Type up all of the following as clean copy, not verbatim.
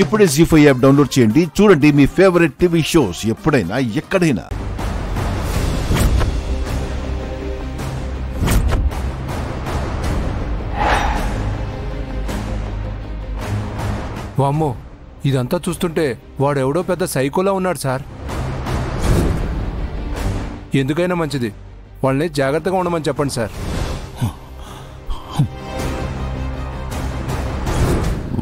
ఇప్పుడే జీ5 app download చేయండి. చూడండి మీ ఫేవరెట్ టీవీ షోస్ ఎప్పుడైనా ఎక్కడైనా. వామ్మో, ఇదంతా చూస్తుంటే వాడెవడో పెద్ద సైకోలా ఉన్నాడు సార్. ఎందుకైనా మంచిది వాళ్ళని జాగ్రత్తగా ఉండమని చెప్పండి సార్.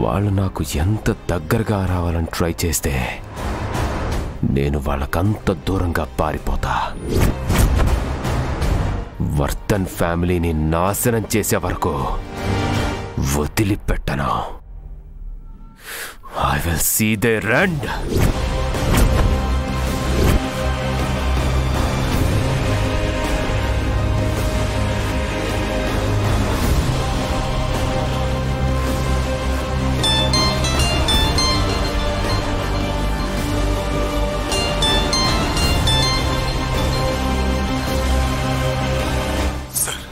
వాళ్ళు నాకు ఎంత దగ్గరగా రావాలని ట్రై చేస్తే నేను వాళ్ళకంత దూరంగా పారిపోతా. వర్ధన్ ఫ్యామిలీని నాశనం చేసే వరకు వదిలిపెట్టను. I will see their end.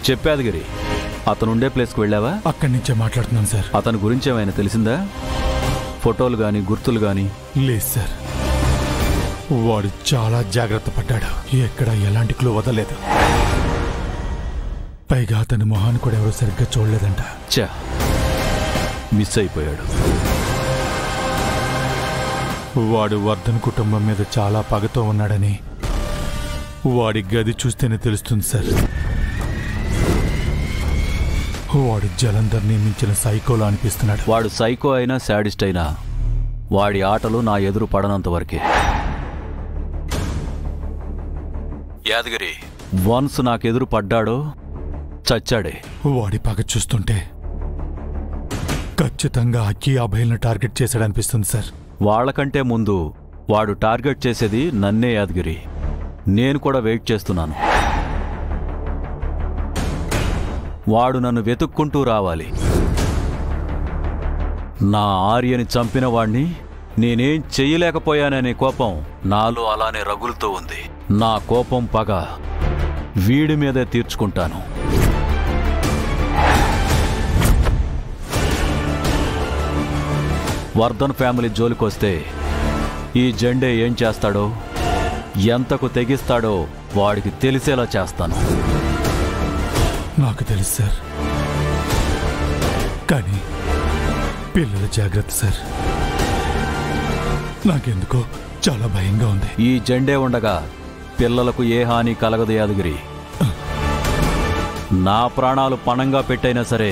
చెప్పాదిగిరి, అతనుండే ప్లేస్కి వెళ్ళావా? అక్కడి నుంచే మాట్లాడుతున్నాను సార్. అతని గురించి ఏమైనా తెలిసిందా? ఫోటోలు గాని గుర్తులు గాని? లేదు సార్, వాడు చాలా జాగ్రత్త పడ్డాడు. ఎక్కడ ఎలాంటి క్లూ వదలలేదు. పైగా అతని మొహాన్ని కూడా ఎవరో సరిగ్గా చూడలేదంట. చా, మిస్ అయిపోయాడు. వాడు వర్ధన్ కుటుంబం మీద చాలా పగతో ఉన్నాడని వాడి గది చూస్తేనే తెలుస్తుంది సార్. వాడు జలంధర్ని మించిన సైకోలా అనిపిస్తున్నాడు. వాడు సైకో అయినా శాడిస్ట్ అయినా వాడి ఆటలు నా ఎదురు పడనంత వరకే. యాదగిరి వన్స్ నాకెదురు పడ్డాడో చచ్చాడే. వాడి పగ చూస్తుంటే ఖచ్చితంగా అక్కి అభయల్ని టార్గెట్ చేశాడనిపిస్తుంది సార్. వాళ్లకంటే ముందు వాడు టార్గెట్ చేసేది నన్నే యాదగిరి. నేను కూడా వెయిట్ చేస్తున్నాను. వాడు నన్ను వెతుక్కుంటూ రావాలి. నా ఆర్యని చంపిన వాణ్ణి నేనేం చెయ్యలేకపోయాననే కోపం నాలో అలానే రగులుతూ ఉంది. నా కోపం పగ వీడి మీదే తీర్చుకుంటాను. వర్ధన్ ఫ్యామిలీ జోలికొస్తే ఈ జెండే ఏం చేస్తాడో, ఎంతకు తెగిస్తాడో వాడికి తెలిసేలా చేస్తాను. నాకు తెలుసు సార్, కానీ పిల్లల జాగ్రత్త సార్. నాకెందుకో చాలా భయంగా ఉంది. ఈ జెండే ఉండగా పిల్లలకు ఏ హాని కలగదు యాదగిరి. నా ప్రాణాలు పణంగా పెట్టైనా సరే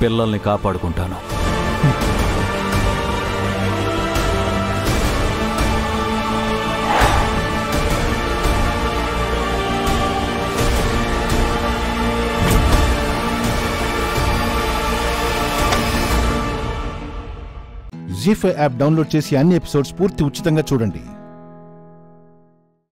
పిల్లల్ని కాపాడుకుంటాను. జీ5 యాప్ డౌన్లోడ్ చేసి అన్ని ఎపిసోడ్స్ పూర్తి ఉచితంగా చూడండి.